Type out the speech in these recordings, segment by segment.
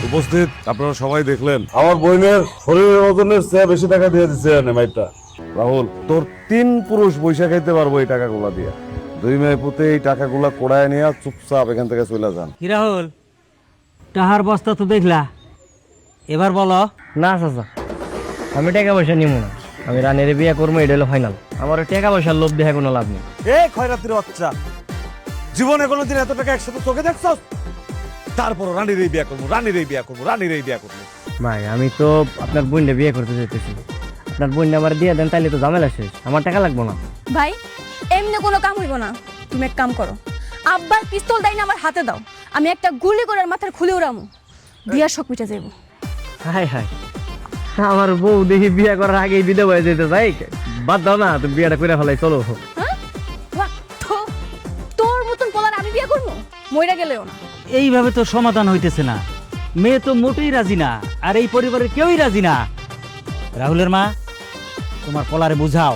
উপস্থিত আপনারা সবাই দেখলেন আমার বোনের শরীরের ওজনের চেয়ে বেশি টাকা দিয়ে দিচ্ছে নেমাইটা। রাহুল, তোর 3 পুরুষ বৈশা খাইতে পারবো এই টাকাগুলা দিয়া। 2 মেয়ে পুঁতে এই টাকাগুলা কোড়ায় নিয়ে চুপচাপ এখান থেকে চলে যান। কি রাহুল, টাহার বস্তা তো দেখলা, এবার বলো। না চাচা, আমি টাকা পয়সা নিব না। আমি রানের বিয়ে করবো, এটা হলো ফাইনাল। আমার টাকা পয়সার লোভ দেখে কোনো লাভ নেই। খয়রাতির বাচ্চা, জীবনে কোনোদিন এত টাকা একসাথে চোখে দেখছ? তারপর রানীর এই বিয়ে করবো, রানীর এই বিয়ে করবো, রানীর এই বিয়ে করবো। ভাই, আমি তো আপনার বোনটা বিয়ে করতে যেতেছি। আপনার বোনটা আমার দিয়ে দেন, তাইলে তো ঝামেলা শেষ। আমার টাকা লাগবো না। ভাই, এমনি কোনো কাম হইব না। তুমি এক কাম করো, আব্বার পিস্তল দাই না আমার হাতে দাও, আমি একটা গুলি করে ওর মাথার খুলে উড়ামু, বিয়ার শখ মিটে যাইব। হাই হাই, আমার বউ দেখি বিয়ে করার আগেই বিধবা হয়ে যেতে চাই। বাদ দাও না, তুমি বিয়েটা করে ফেলাই, চলো। হ্যাঁ, বাহ, তোর মতন পোলার আমি বিয়ে করবো? মইরা গেলেও না। এইভাবে তো সমাধান হইতেছে না। মেয়ে তো মোটেই রাজি না, আর এই পরিবারের কেউই রাজি না। রাহুলের মা, তোমার পোলারে বুঝাও।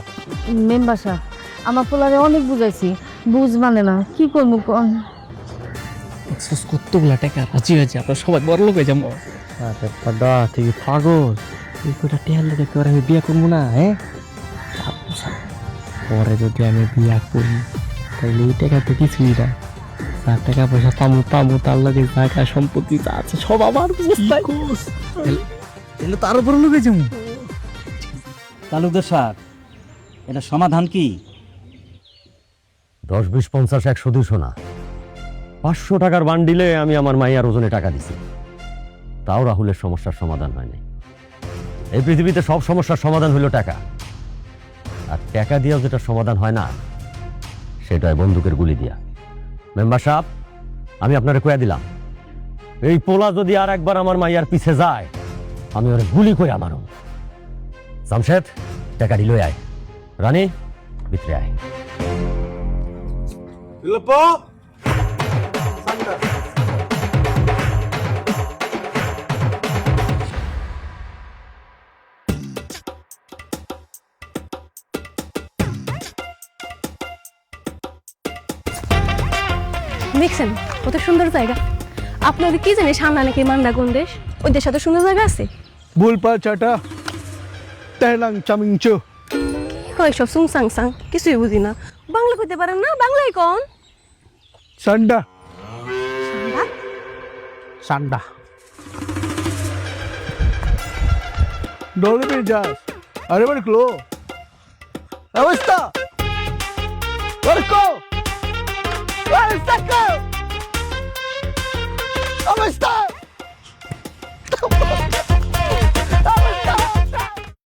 মেম্বার সাহেব, আমার পোলারে অনেক বুঝাইছি, বুঝ মানে না, কি করবো কোন? কতগুলা টাকা রাজি হয়েছে, আপনার সবাই বড় লোক হয়ে যাবো। আরে দাদা, তুই পাগল? এই কটা টেয়ার লোকে তোর আমি বিয়ে করবো না? হ্যাঁ, পরে যদি আমি বিয়ে করি তাহলে এই টাকা তো কিছুই না। তার টাকা পয়সা পামু, তার লাগে জায়গা সম্পত্তি যা আছে সব আমার অবস্থায়। তাহলে তার উপর লোকে যাবো। তালুকদার স্যার, এটা সমাধান কি? 10, 20, 50, 100, 200 না, 500 টাকার বান্ডিলে আমি আমার মাইয়ার ওজনে টাকা দিছি। তাও রাহুলের সমস্যার সমাধান হয় নাই। এই পৃথিবীতে সব সমস্যার সমাধান হলো টাকা, আর টাকা দিয়েও যেটা সমাধান হয় না সেটা হয় বন্দুকের গুলি দিয়া। মেম্বার সাহেব, আমি আপনারে কইয়া দিলাম, এই পোলা যদি আর একবার আমার মাইয়ার পিছে যায়, আমি ওরে গুলি করে মারব। জামশেদ, টাকা দিল আয়। রানী, ভিতরে আয়। দেখছেন কত সুন্দর জায়গা? আপনাদের কি জানি সামনে নাকি মান্ডা কোন দেশ, ওই দেশে তো সুন্দর জায়গা আছে। বুলপা চাটা তেলাং চামিংচো। কি হয় সব সুং সাং সাং, কিছুই বুঝি না। বাংলা কইতে পারেন না? বাংলায় কোন? সান্ডা সান্ডা? সান্ডা ডলে মে যাস। আরে বারে ক্লো অবস্থা Porco! Guarda sta cosa! Come sta?